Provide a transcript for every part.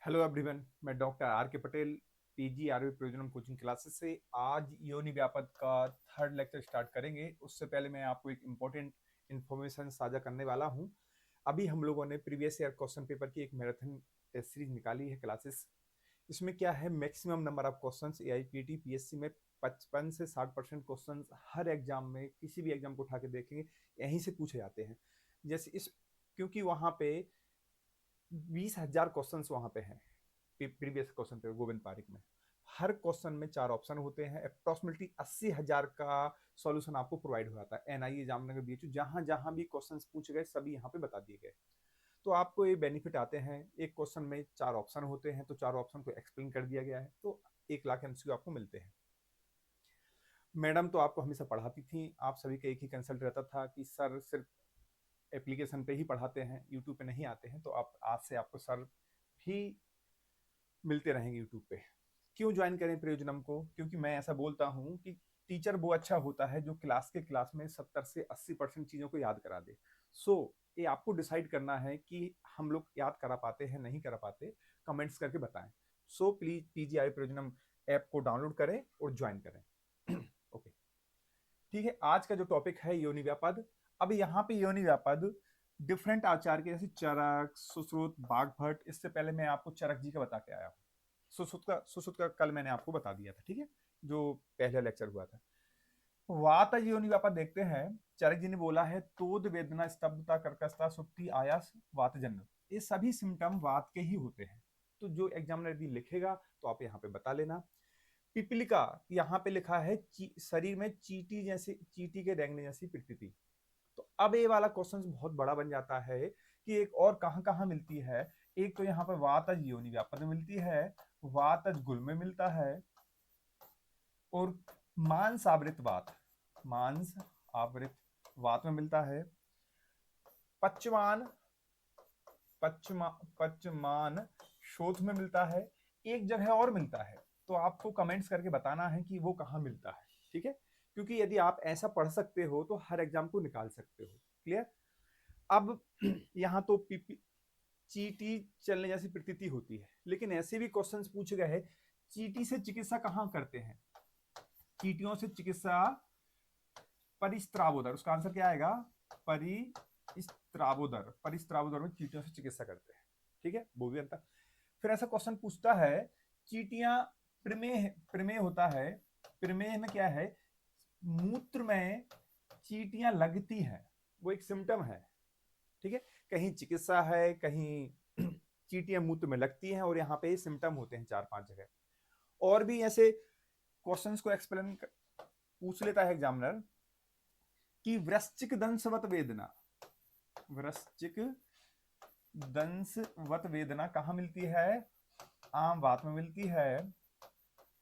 Hello everyone, मैं doctor R K Patel, PG Ayurveda Prayojanam coaching classes से आज योनि व्यापद का थर्ड लेक्चर स्टार्ट करेंगे। उससे पहले मैं आपको एक इम्पोर्टेंट इन्फॉर्मेशन साझा करने वाला हूं। अभी हम लोगों ने प्रीवियस ईयर क्वेश्चन पेपर की एक मैराथन टेस्ट सीरीज निकाली है क्लासेस। इसमें क्या है, maximum number of questions AIPT PSC में 55 से 60% क्वेश्चंस हर एग्जाम में, किसी भी एग्जाम को उठा के देखेंगे, यहीं से पूछे जाते हैं। जैसे इस, क्योंकि वहां पे 20,000 क्वेश्चन वहां पे हैं प्रीवियस क्वेश्चन पे गोविंद पारिक में। हर क्वेश्चन में 4 ऑप्शन होते हैं। अप्रोक्सीमेटली 80,000 का सॉल्यूशन आपको प्रोवाइड हो जाता है। एनआईए जामनगर बीएचयू जहां जहां भी क्वेश्चन पूछे गए सभी यहाँ पे बता दिए गए। तो आपको ये बेनिफिट आते हैं, एक क्वेश्चन में 4 ऑप्शन होते हैं तो 4 ऑप्शन को एक्सप्लेन कर दिया गया है, तो 1 लाख एमसीक्यू आपको मिलते हैं। मैडम तो आपको हमेशा पढ़ाती थी, आप सभी का एक ही कंसल्ट रहता था कि सर सिर्फ एप्लीकेशन पे ही पढ़ाते हैं, यूट्यूब पे नहीं आते हैं। तो आप आज से आपको सर भी मिलते रहेंगे यूट्यूब पे। क्यों ज्वाइन करें प्रयोजनम को? क्योंकि मैं ऐसा बोलता हूँ कि टीचर वो अच्छा होता है जो क्लास के क्लास में 70 से 80% चीजों को याद करा दे। ये आपको डिसाइड करना है कि हम लोग याद करा पाते हैं नहीं करा पाते, कमेंट्स करके बताएं। प्लीज पीजीआई प्रयोजनम ऐप को डाउनलोड करें और ज्वाइन करें। ओके, ठीक है। आज का जो टॉपिक है योनि व्यापद। अब यहाँ पे योनि व्यापद डिफरेंट आचार्य के, जैसे चरक, सुश्रुत, बागभट्ट। इससे पहले मैं आपको चरक जी का बता के आया हूँ। सुश्रुत का कल मैंने आपको बता दिया था, ठीक है, जो पहला लेक्चर हुआ था। वात योनि व्यापद देखते हैं। चरक जी ने बोला है तोद वेदना, स्तब्धता, कर्कशता, सुक्ति, आयास, वातजन्य, ये सभी सिम्टम वात के ही होते हैं। तो जो एग्जामिनर यदि लिखेगा तो आप यहाँ पे बता लेना। पिपलिका, यहाँ पे लिखा है शरीर में चीटी जैसे, चीटी के रेंगने जैसी प्रकृति। तो अब ये वाला क्वेश्चन बहुत बड़ा बन जाता है कि एक और कहाँ कहाँ मिलती है। एक तो यहाँ पर वातज योनि व्यापक में मिलती है, वातज गुल में मिलता है, और मांस आवृत वात, मांस आवृत वात में मिलता है। पचमान, पचमा पचमान शोथ में मिलता है। एक जगह और मिलता है, तो आपको कमेंट्स करके बताना है कि वो कहाँ मिलता है, ठीक है। क्योंकि यदि आप ऐसा पढ़ सकते हो तो हर एग्जाम को निकाल सकते हो। क्लियर? अब यहाँ तो चीटी चलने जैसी प्रतीति होती है, लेकिन ऐसे भी क्वेश्चंस पूछे गए हैं, चीटी से चिकित्सा कहाँ करते हैं? चीटियों से चिकित्सा परिस्त्रावोदर, उसका आंसर क्या आएगा? परिस्त्रावोदर, परिस्त्रावोदर में चीटियों से चिकित्सा करते हैं, ठीक है, वो भी अंतर। फिर ऐसा क्वेश्चन पूछता है, चीटियां, प्रमेह, प्रमेह होता है, प्रमेह में क्या है? मूत्र में चीटियां लगती हैं, वो एक सिम्टम है, ठीक है। कहीं चिकित्सा है, कहीं चीटियां मूत्र में लगती हैं, और यहाँ पे सिम्टम होते हैं 4-5 जगह। और भी ऐसे क्वेश्चंस को एक्सप्लेन पूछ लेता है एग्जामिनर कि वृश्चिक दंशवत वेदना, वृश्चिक दंशवत वेदना कहाँ मिलती है? आम वात में मिलती है,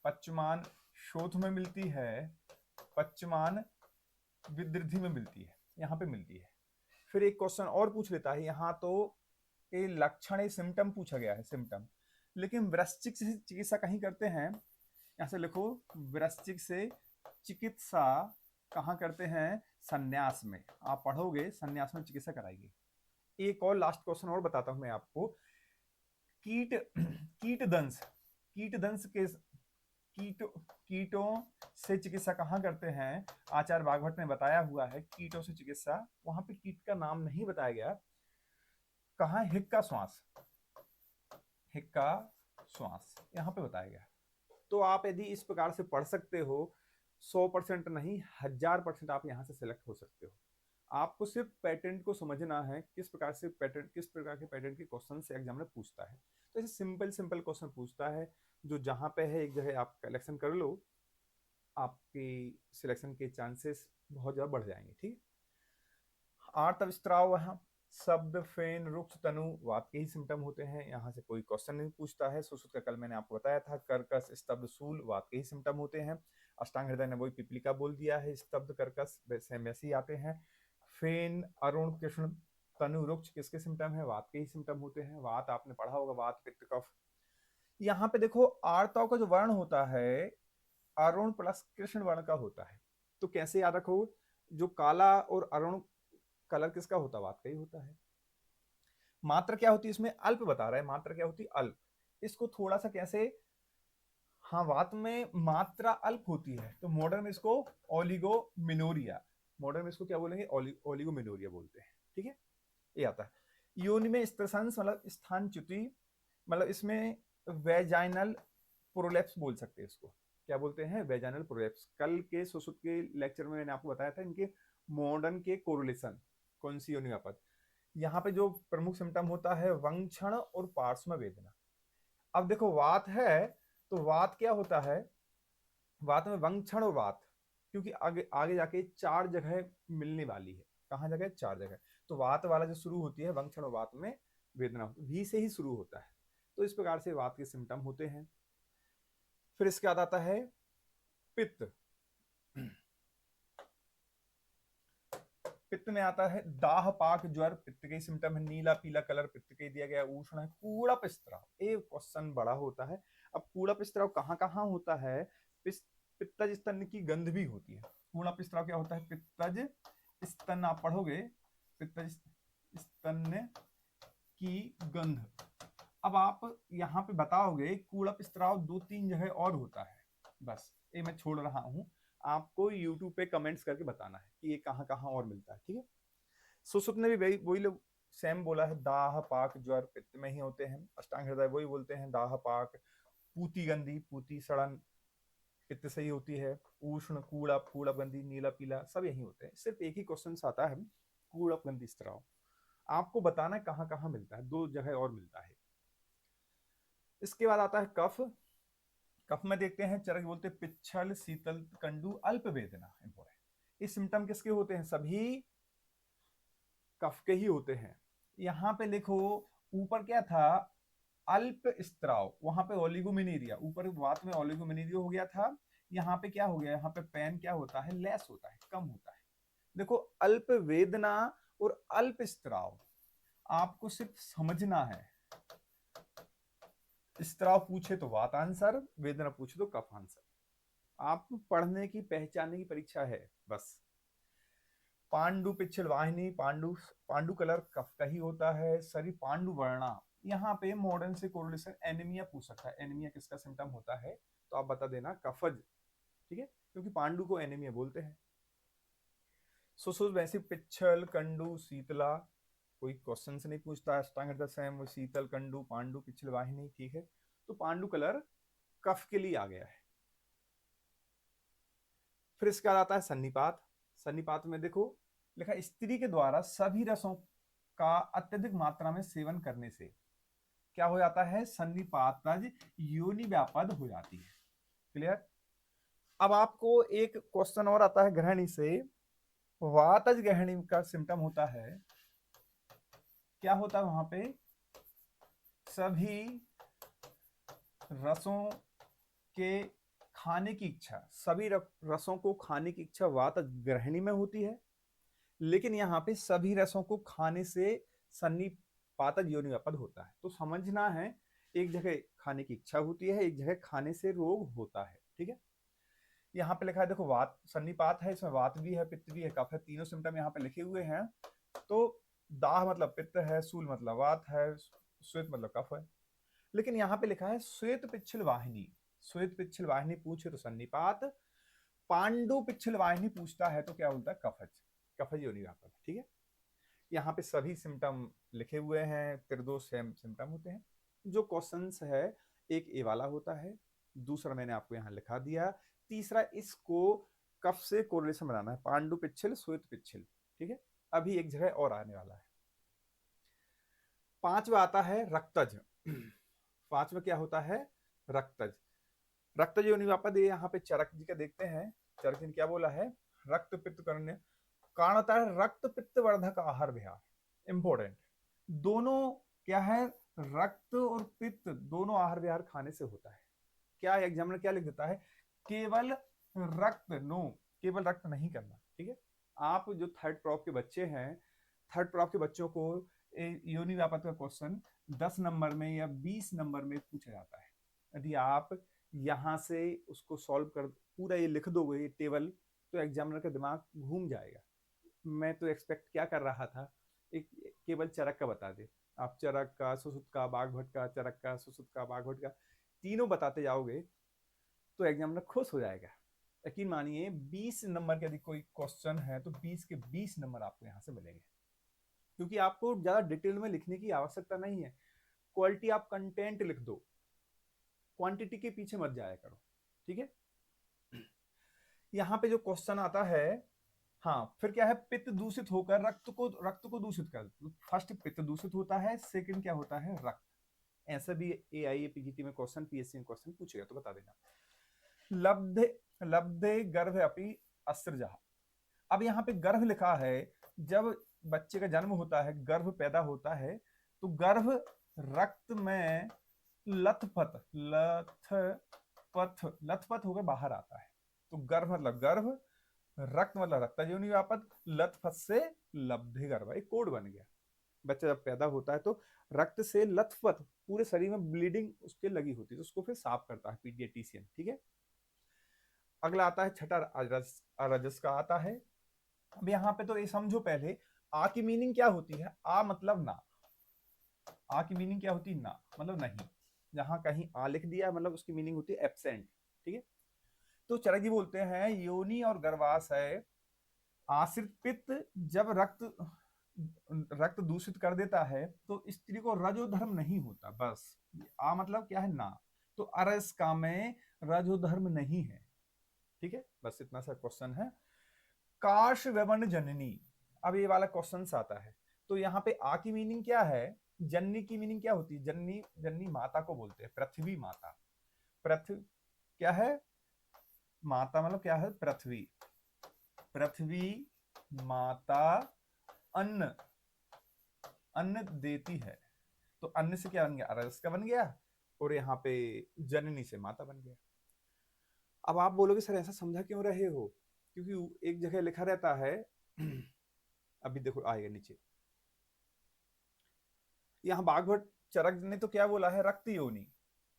पचमान शोथ में मिलती है, पचमान विदृधि में मिलती है, यहाँ पे मिलती है। फिर एक क्वेश्चन और पूछ लेता है, यहाँ तो ये लक्षण, ये सिम्टम पूछा गया है, सिम्टम। लेकिन वृश्चिक से चिकित्सा कहीं करते हैं, यहां से लिखो, वृश्चिक से चिकित्सा कहाँ करते हैं? संन्यास में। आप पढ़ोगे संन्यास में चिकित्सा कराएगी। एक और लास्ट क्वेश्चन और बताता हूं मैं आपको। कीट, कीट दंश, कीट दंश के, कीटो, कीटों से चिकित्सा कहाँ करते हैं? आचार्य बागभट्ट ने बताया हुआ है कीटों से चिकित्सा, वहां पे कीट का नाम नहीं बताया गया, कहाँ? हिक्का श्वास, हिक्का श्वास यहाँ पे बताया गया। तो आप यदि इस प्रकार से पढ़ सकते हो, 100% नहीं, 1000% आप यहाँ से सिलेक्ट हो सकते हो। आपको सिर्फ पैटर्न को समझना है, किस प्रकार से पैटर्न, किस प्रकार के पैटर्न के क्वेश्चन से एग्जामिनर पूछता है। तो ऐसे सिंपल सिंपल क्वेश्चन पूछता है, जो जहां पे है एक जगह आप कलेक्शन कर लो, आपकी सिलेक्शन के चांसेस बहुत ज्यादा बढ़ जाएंगे, ठीक है। आर्त स्त्राव, शब्द, फेन, रुक्ष, तनु, वात के ही सिम्टम होते हैं, यहाँ से कोई क्वेश्चन नहीं पूछता है। सुश्रुत का कल मैंने आपको बताया था, कर्कश, स्तब्ध, शूल, वात के ही सिम्टम होते हैं। अष्टांग हृदय ने वही पिपलिका बोल दिया है, स्तब्ध, कर्कश वैसे ही आते हैं। फेन, अरुण, कृष्ण, तनु, रुक्ष किसके सिम्टम है? वात के ही सिम्टम होते हैं। वात आपने पढ़ा होगा, वात, पित्त, कफ। यहाँ पे देखो, आर्तव का जो वर्ण होता है अरुण प्लस कृष्ण वर्ण का होता है। तो कैसे याद रखो? जो काला और अरुण कलर किसका होता है? वात का ही होता है। मात्रा क्या होती है इसमें? अल्प बता रहा है, मात्रा क्या होती है? अल्प। इसको थोड़ा सा कैसे, हाँ वात में मात्रा अल्प होती है तो मॉडर्न में इसको ओलिगोमिनोरिया, मॉडर्न में इसको क्या बोलेंगे, ओलिगोमिनोरिया बोलते हैं। ठीक है, ये आता है। योनि में स्त्रसंस मतलब स्थानच्युति, मतलब इसमें वेजाइनल प्रोलेप्स बोल सकते हैं इसको, क्या बोलते हैं, वेजाइनल प्रोलेप्स। कल के सुसुप्त के लेक्चर में मैंने आपको बताया था इनके मॉडर्न के कोरिलेशन, कौन सी योनि व्यापद। यहाँ पे जो प्रमुख सिम्टम होता है वंक्षण और पार्श्व वेदना। अब देखो वात है तो वात क्या होता है, वात में वंक्षण और वात, क्योंकि आगे आगे जाके 4 जगह मिलने वाली है, कहाँ जगह, 4 जगह। तो वात वाला जो शुरू होती है वंक्षण और वात में वेदना वी से ही शुरू होता है। तो इस प्रकार से वात के सिम्टम होते हैं। फिर इसके बाद आता है पित्त। पित्त में आता है दाह पाक ज्वर, पित्त के सिम्टम है। नीला पीला कलर पित्त के दिया गया। उष्ण है। कूड़प स्त्राव, एक क्वेश्चन बड़ा होता है। अब कूड़प स्त्राव कहाँ कहाँ होता है, पित्तज स्तन की गंध भी होती है। कूड़प स्त्राव क्या होता है, पित्तज स्तन, आप पढ़ोगे पित्तज स्तन की गंध। अब आप यहाँ पे बताओगे कूड़प स्त्राव 2-3 जगह और होता है, बस ये मैं छोड़ रहा हूँ, आपको YouTube पे कमेंट्स करके बताना है कि ये कहाँ कहाँ और मिलता है। ठीक है, सुसुप्त ने भी वही लोग सेम बोला है, दाह पाक ज्वर पित्त में ही होते हैं। अष्टांग हृदय वही बोलते हैं, दाह पाक। पूती गंधी, पूती सड़न पित्त से ही होती है। उष्ण, कूड़प, कूड़प गंधी, नीला पीला, सब यही होते हैं। सिर्फ एक ही क्वेश्चन आता है कूड़प गंधी स्त्राव, आपको बताना है कहाँ कहाँ मिलता है, 2 जगह और मिलता है। इसके बाद आता है कफ। कफ में देखते हैं चरक बोलते हैं पिच्छल, शीतल कंडू, अल्प वेदना। इंपॉर्टेंट, ये सिम्टम किसके होते हैं, सभी कफ के ही होते हैं। यहाँ पे लिखो, ऊपर क्या था, अल्प स्त्राव, वहां पे ओलिगोमिनीरिया, ऊपर वात में ओलिगोमिनीरिया हो गया था। यहाँ पे क्या हो गया, यहाँ पे पेन क्या होता है, लेस होता है, कम होता है। देखो अल्प वेदना और अल्प स्त्राव आपको सिर्फ समझना है। स्त्राव पूछे तो वात आंसर, वेदना पूछे तो कफ आंसर। आप पढ़ने की, पहचानने की परीक्षा है बस। पांडु पिछल वाहिनी, पांडु, पांडु कलर कफ का ही होता है। शरीर पांडु वर्णा, यहाँ पे मॉडर्न से कोरिलेशन एनीमिया पूछ सकता है। एनीमिया किसका सिम्टम होता है, तो आप बता देना कफज। ठीक है, क्योंकि पांडु को एनीमिया बोलते हैं। सुसुप्त वैसे पिछल, कंडू, शीतला, कोई क्वेश्चन से नहीं पूछता। अष्टांग सेम, शीतल, कंडू, पांडु, पिछल वाहिनी। ठीक है, तो पांडु कलर कफ के लिए आ गया है। फिर इसका आता है सन्निपात। सन्निपात में देखो लिखा, स्त्री के द्वारा सभी रसों का अत्यधिक मात्रा में सेवन करने से क्या हो जाता है, सन्निपातज योनि व्यापद हो जाती है। क्लियर। अब आपको एक क्वेश्चन और आता है ग्रहणी से। वातज ग्रहणी का सिम्टम होता है, क्या होता है वहां पे, सभी रसों के खाने की इच्छा, सभी रसों को खाने की इच्छा वातज ग्रहणी में होती है। लेकिन यहाँ पे सभी रसों को खाने से सन्निपातज योनि व्यापद होता है। तो समझना है, एक जगह खाने की इच्छा होती है, एक जगह खाने से रोग होता है। ठीक है, यहाँ पे लिखा है देखो, वात सन्निपात है, इसमें वात भी है, पित्त भी है, कफ है, तीनों सिम्टम यहाँ पे लिखे हुए हैं। तो दाह मतलब पित्त है, सूल मतलब वात है, श्वेत मतलब कफ है। लेकिन यहाँ पे लिखा है श्वेत पिच्छल वाहिनी। श्वेत पिच्छल वाहिनी पूछे तो सन्निपात, पांडु पिच्छल वाहिनी पूछता है तो क्या बोलता है, कफज, कफज योनि व्यापद। ठीक है, यहाँ पे सभी सिम्टम लिखे हुए हैं, त्रिदोष सिम्टम होते हैं। जो क्वेश्चंस है, एक ए वाला होता है, दूसरा मैंने आपको यहाँ लिखा दिया, तीसरा इसको कफ से कोरिलेशन बनाना है, पांडु पिच्छल, श्वेत पिच्छल। ठीक है, अभी एक जगह और आने वाला है। पांचवा आता है रक्तज। पांचवा क्या होता है, रक्तज। रक्तज योनि व्यापद, ये यहाँ पे चरक जी का देखते हैं। चरक जी ने क्या बोला है, रक्त पित्त करने कारण होता है रक्त पित्त वर्धक आहार विहार। इंपॉर्टेंट, दोनों क्या है, रक्त और पित्त दोनों आहार विहार खाने से होता है। क्या एग्जामिनर क्या लिख देता है, केवल रक्त, नो, केवल रक्त नहीं करना। ठीक है, आप जो थर्ड प्रॉप के बच्चे हैं, थर्ड प्रॉप के बच्चों को योनि व्यापद का क्वेश्चन 10 नंबर में या 20 नंबर में पूछा जाता है। यदि आप यहाँ से उसको सॉल्व कर पूरा ये लिख दोगे ये टेबल, तो एग्जामिनर का दिमाग घूम जाएगा। मैं तो एक्सपेक्ट क्या कर रहा था, एक केवल चरक का बता दे, आप चरक का, सुसुत का, बाघभट का, चरक का, सुसुत का, बाघभट का तीनों बताते जाओगे तो एग्जामिनर खुश हो जाएगा। यकीन मानिए 20 नंबर के यदि कोई क्वेश्चन है तो 20 के 20 नंबर आपको यहाँ से मिलेंगे, क्योंकि आपको ज्यादा डिटेल में लिखने की आवश्यकता नहीं है। क्वालिटी आप कंटेंट लिख दो, क्वांटिटी के पीछे मत जाया करो, ठीक है। यहाँ पे जो क्वेश्चन आता है, हाँ फिर क्या है, पित्त दूषित होकर रक्त को दूषित कर, फर्स्ट पित्त दूषित होता है, सेकंड क्या होता है, रक्त। ऐसा भी एआई पीजीटी में क्वेश्चन, पीएससी में क्वेश्चन पूछेगा तो बता देना। लब्धे लब्धे गर्भ अपि अस्रजा। अब यहाँ पे गर्भ लिखा है, जब बच्चे का जन्म होता है, गर्भ पैदा होता है, तो गर्भ रक्त में लथपथ लथपथ लथपथ होकर बाहर आता है। तो गर्भ मतलब गर्भ, रक्त मतलब रक्तजोनि व्यापक, लथपथ से लब्धे गर्भ, एक कोड बन गया। बच्चा जब पैदा होता है तो रक्त से लथपथ पूरे शरीर में ब्लीडिंग उसके लगी होती है, तो उसको फिर साफ करता है पीडियाट्रिशियन, ठीक है। अगला आता है छठा अरजस का आता है। अब यहाँ पे तो ये समझो पहले, आ की मीनिंग क्या होती है, आ मतलब ना। आ की मीनिंग क्या होती है, ना मतलब नहीं। जहां कहीं आ लिख दिया मतलब उसकी मीनिंग होती है एब्सेंट, ठीक है। तो चरक जी बोलते हैं योनि और गर्भाशय आश्रित पित्त जब रक्त दूषित कर देता है तो स्त्री को रजोधर्म नहीं होता। बस आ मतलब क्या है, ना। तो अरस का में रजोधर्म नहीं है, ठीक है। बस इतना सा क्वेश्चन है। काश व्यवर्ण जननी, अब ये वाला क्वेश्चन आता है। तो यहाँ पे आ की मीनिंग क्या है, जननी की मीनिंग क्या होती है, जननी जननी माता को बोलते हैं, पृथ्वी माता। पृथ्वी क्या है, माता मतलब क्या है, पृथ्वी। पृथ्वी माता अन्न अन्न देती है, तो अन्न से क्या बन गया, अरस का बन गया, और यहाँ पे जननी से माता बन गया। अब आप बोलोगे सर ऐसा समझा क्यों रहे हो, क्योंकि एक जगह लिखा रहता है अभी देखो आएगा नीचे, यहाँ बाघभट चरक ने तो क्या बोला है, रक्त योनि।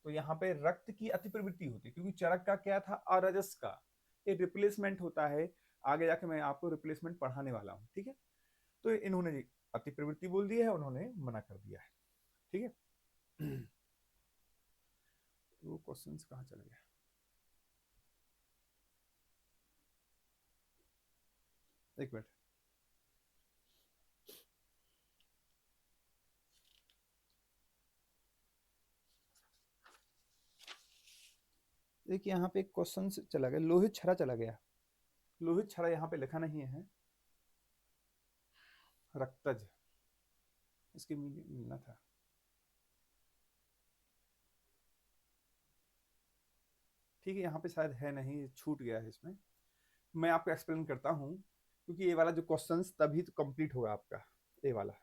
तो यहाँ पे रक्त की अति प्रवृत्ति होती है, क्योंकि चरक का क्या था, अरजस का। एक रिप्लेसमेंट होता है, आगे जाके मैं आपको रिप्लेसमेंट पढ़ाने वाला हूँ, ठीक है। तो इन्होंने अति प्रवृत्ति बोल दी है, उन्होंने मना कर दिया है, ठीक है। वो क्वेश्चन कहाँ चल गया, एक मिनट। देखिए यहाँ पे एक क्वेश्चन चला गया, लोहित क्षरा चला गया। लोहित क्षरा यहाँ पे लिखा नहीं है, रक्तज इसकी मीनिंग मिलना था। ठीक है, यहाँ पे शायद है नहीं, छूट गया है इसमें। मैं आपको एक्सप्लेन करता हूँ, क्योंकि ये वाला जो क्वेश्चन तभी तो कंप्लीट होगा आपका, ये वाला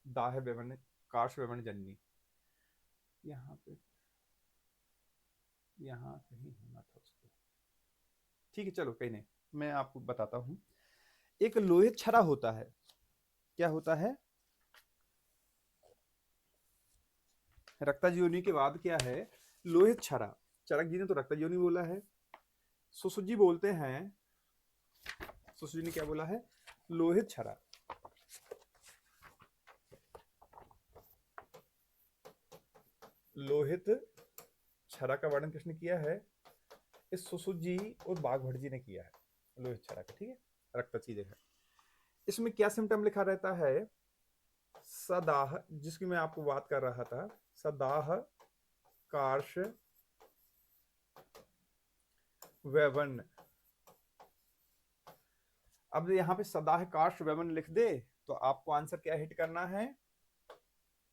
दाह व्यवर्ण कार्श व्यवर्ण जननी। यहाँ पे यहाँ कहीं होना था उसको, ठीक है चलो कहीं नहीं, मैं आपको बताता हूँ। एक लोहित क्षरा होता है, क्या होता है, रक्तजीवनी के बाद क्या है, लोहित क्षरा। चरक जी ने तो रक्तजीवनी बोला है, सुसुत जी बोलते हैं, सुसुत जी ने क्या बोला है, लोहित क्षरा। लोहित क्षरा का वर्णन किसने किया है, इस सुसुत जी और बाघभट जी ने किया है, लोहित क्षरा का, ठीक है। रक्तची देखा, इसमें क्या सिम्टम लिखा रहता है, सदाह, जिसकी मैं आपको बात कर रहा था, सदाह कार्श व्यवन। अब यहाँ पे सदाह कार्श व्यवन लिख दे तो आपको आंसर क्या हिट करना है,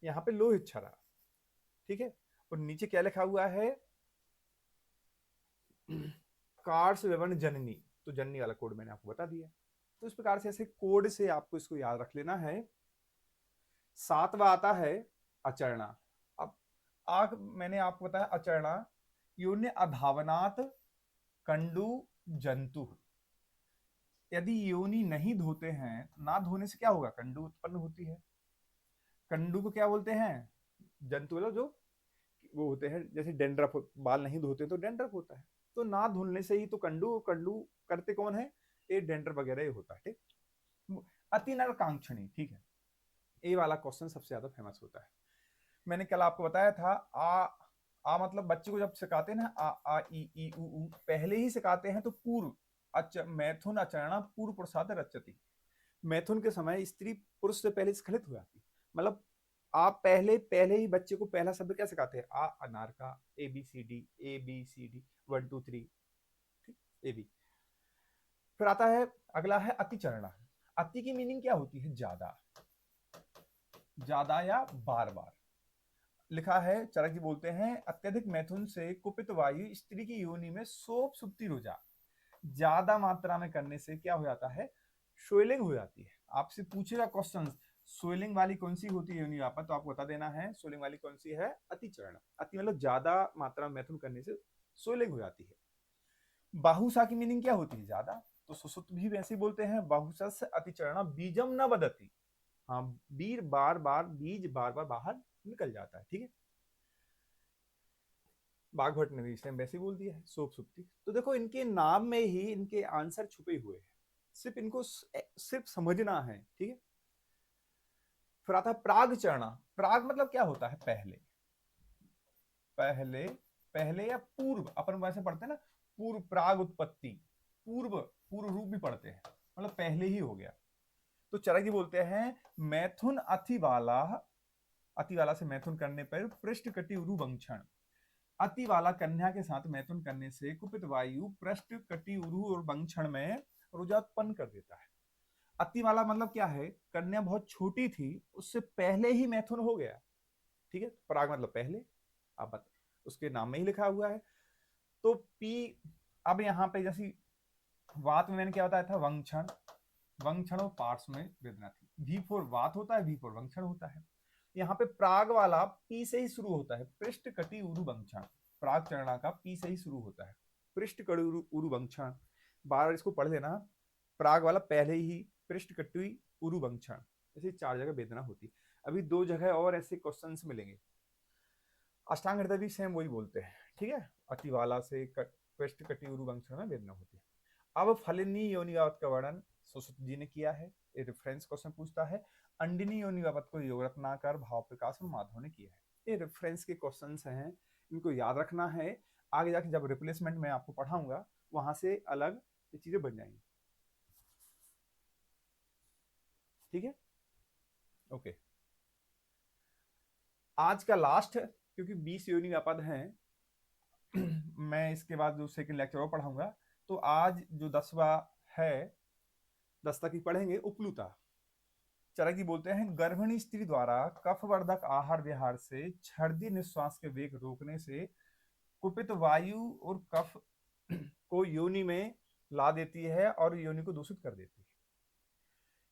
यहाँ पे लोहित क्षरा, ठीक है। और नीचे क्या लिखा हुआ है, कार्श व्यवन जननी, तो जननी वाला कोड मैंने आपको बता दिया। तो इस प्रकार से ऐसे कोड से आपको इसको याद रख लेना है। सातवां आता है अचरणा। अब आग मैंने आपको बताया अचरणा, योनि अधावनात कंडु जंतु। यदि योनि नहीं धोते हैं, ना धोने से क्या होगा, कंडु उत्पन्न होती है। कंडु को क्या बोलते हैं, जंतु मतलब जो वो होते हैं, जैसे डेंड्रफ, बाल नहीं धोते तो डेंड्रफ होता है, तो ना धुलने से ही तो कंडु कंडु करते कौन है, ये डेंड्रफ वगैरह ही होता है, ठीक। अति नर कांक्षणी, ठीक है। ए वाला क्वेश्चन सबसे ज्यादा फेमस होता है। मैंने कल आपको बताया था आ मतलब बच्चे को जब सिखाते हैं ना आ ई उ ऊ, पहले ही सिखाते हैं तो पूर्व मैथुन आचरणा पूर्व प्रसाद रचती। मैथुन के समय स्त्री पुरुष से पहले स्खलित हो जाती। मतलब आप पहले पहले ही बच्चे को पहला शब्द क्या सिखाते हैं? आ अनार का, ए बी सी डी 1 2 3, ठीक, ए बी। फिर आता है अगला है अतिचरणा। अति की मीनिंग क्या होती है? ज्यादा, ज्यादा या बार बार। लिखा है चरक जी बोलते हैं अत्यधिक मैथुन से कुपित वायु स्त्री की योनि में सोप सुप्ति रुजा। ज्यादा मात्रा में करने से क्या हो जाता है? स्वेलिंग हो जाती है। आपसे पूछेगा क्वेश्चन, स्वेलिंग वाली कौन सी होती है योनि व्यापक, तो आपको बता देना है स्वेलिंग वाली कौन सी है? अतिचरण। अति मतलब ज्यादा मात्रा में मैथुन करने से स्वेलिंग हो जाती है। बाहुसा की मीनिंग क्या होती है? ज्यादा। तो सुसुप्त भी वैसे ही बोलते हैं बाहुसस्य अतिचरण बीजम न बदती। हाँ, बीज बार बार बाहर निकल जाता है, ठीक है। बागभट ने भी सेम वैसे ही बोल दिया है, सोप सुप्ति। तो देखो इनके नाम में ही इनके आंसर छुपे हुए हैं, सिर्फ इनको सिर्फ समझना है, ठीक है। फिर आता है प्राग चरणा। प्राग मतलब क्या होता है? पहले, पहले, पहले या पूर्व। अपन वैसे पढ़ते हैं ना पूर्व, प्राग उत्पत्ति, पूर्व, पूर्व रूप भी पढ़ते हैं, मतलब पहले ही हो गया। तो चरक जी बोलते हैं मैथुन अति वाला, अति वाला से मैथुन करने पर पृष्ठ कटि उरु वंक्षण। अति वाला कन्या के साथ मैथुन करने से कुपित वायु पृष्ठ कटि उरु और वंक्षण में रुजा उत्पन्न कर देता है। अति वाला मतलब क्या है? कन्या बहुत छोटी थी, उससे पहले ही मैथुन हो गया, ठीक है। पराग मतलब पहले, आप बता, उसके नाम में ही लिखा हुआ है। तो पी, अब यहाँ पे जैसी वात में मैंने क्या बताया था? वंक्षण, वंक्षण और पार्श्व में वेदना थी। V4 वात होता है, V4 वंक्षण होता है। यहाँ पे प्राग वाला पी से ही शुरू होता है, पृष्ठ कटि उरु वंक्षण। प्राग चरणा का पी से ही शुरू होता है, पृष्ठ कटि उरु वंक्षण। बार इसको पढ़ लेना। प्राग वाला पहले ही पृष्ठ कटि उरु वंक्षण, ऐसे 4 जगह वेदना होती। अभी 2 जगह और ऐसे क्वेश्चन मिलेंगे। अष्टांग हृदय भी सेम वही बोलते हैं, ठीक है। अतिवाला से पृष्ठ कटि उरु वंक्षण में वेदना होती है। अब फलिनी योनिवात का वर्णन सुश्रुत जी ने किया है। ये रेफरेंस क्वेश्चन पूछता है। अंडिनी योनिवात को योग रत्नाकर भाव प्रकाश और माधव ने किया है। ये रेफरेंस के क्वेश्चंस हैं, इनको याद रखना है। आगे जाके जब रिप्लेसमेंट में आपको पढ़ाऊंगा वहां से अलग ये चीजें बन जाएंगी, ठीक है। ओके, आज का लास्ट, क्योंकि 20 योनि व्यापद हैं मैं इसके बाद जो सेकंड लेक्चर और पढ़ाऊंगा। तो आज जो 10वां है, 10 तक ही पढ़ेंगे। उपलुता। चरक जी बोलते हैं गर्भिणी स्त्री द्वारा कफवर्धक आहार विहार से छर्दी निश्वास के वेग रोकने से कुपित वायु और कफ को योनि में ला देती है और योनि को दूषित कर देती है।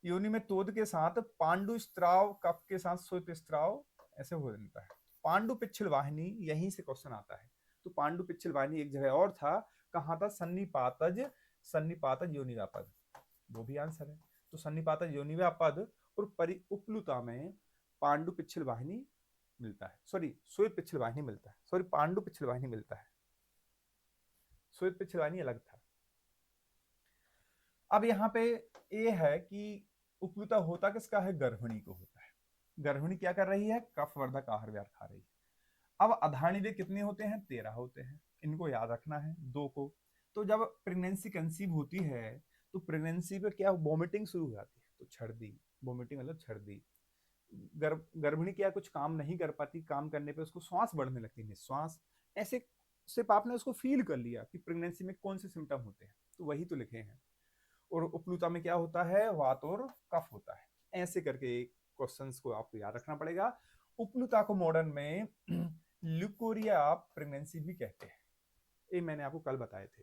योनि में तोद के साथ पांडु स्त्राव, कफ के साथ श्वेत स्त्राव, ऐसे हो जाता है। पांडु पिच्छल वाहिनी, यहीं से क्वेश्चन आता है। तो पांडु पिच्छल वाहिनी एक जगह और था, कहाँ था? सन्निपातज, सन्निपातज योनि व्यापद, वो भी आंसर है। तो सन्निपातज योनि व्यापद और परि उपलुता में पांडु पिच्छल वाहिनी मिलता है, सॉरी श्वेत पिच्छल वाहिनी मिलता है, सॉरी पांडु पिच्छल वाहिनी मिलता है, श्वेत पिच्छल वाहिनी अलग था। अब यहाँ पे ये है कि उपलुता होता किसका है? गर्भिणी को होता है। गर्भिणी क्या कर रही है? कफवर्धक आहार विहार खा रही है। अब अधारणी वे कितने होते हैं? 13 होते हैं, इनको याद रखना है 2 को। तो जब प्रेगनेंसी कंसीव होती है तो प्रेगनेंसी पे क्या वॉमिटिंग शुरू हो जाती है, तो छर्दी, वॉमिटिंग मतलब छर्दी। गर्भिणी क्या कुछ काम नहीं कर पाती, काम करने पे उसको श्वास बढ़ने लगती है, निश्वास। ऐसे सिर्फ आपने उसको फील कर लिया कि प्रेगनेंसी में कौन से सिम्टम होते हैं, तो वही तो लिखे हैं। और उपलुता में क्या होता है? वात और कफ होता है। ऐसे करके क्वेश्चंस को आपको याद रखना पड़ेगा। उपलुता को मॉडर्न में ल्यूकोरिया प्रेगनेंसी भी कहते हैं, ये मैंने आपको कल बताए थे।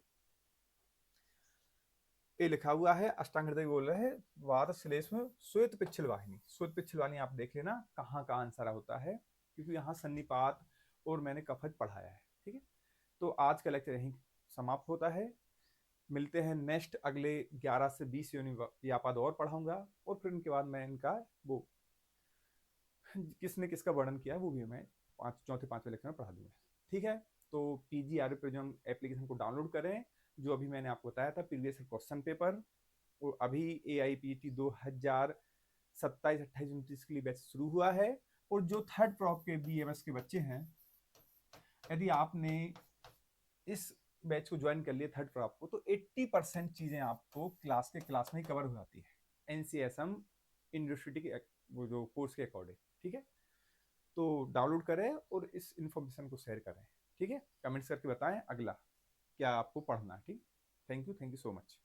ये लिखा हुआ है, अष्टांग हृदय बोल रहे हैं वात श्लेष में श्वेत पिच्छल वाहिनी। श्वेत पिच्छल वाहिनी आप देख लेना कहाँ का आंसर होता है, क्योंकि यहाँ सन्निपात और मैंने कफज पढ़ाया है, ठीक है। तो आज का लेक्चर यहीं समाप्त होता है। मिलते हैं नेक्स्ट अगले 11 से 20 योनि व्यापद और पढ़ाऊंगा, और फिर उनके बाद मैं इनका वो किसने किसका वर्णन किया वो भी मैं चौथे 5वें लेक्चर में पढ़ा दूंगा, ठीक है। तो पीजी आर्य प्रिज्म एप्लीकेशन को डाउनलोड करें, जो अभी मैंने आपको बताया था प्रीवियस क्वेश्चन पेपर, और अभी AIPT 2000 27, 28, 29 के लिए बैच शुरू हुआ है। और जो थर्ड प्रॉप के BMS के बच्चे हैं, यदि आपने इस बैच को ज्वाइन कर लिया थर्ड प्रॉप को, तो 80% चीजें आपको क्लास में ही कवर हो जाती है, NCSM यूनिवर्सिटी के वो जो कोर्स के अकॉर्डिंग। ठीक है, तो डाउनलोड करें और इस इंफॉर्मेशन को शेयर करें। ठीक है, कमेंट्स करके बताएं अगला क्या आपको पढ़ना है। ठीक, थैंक यू सो मच।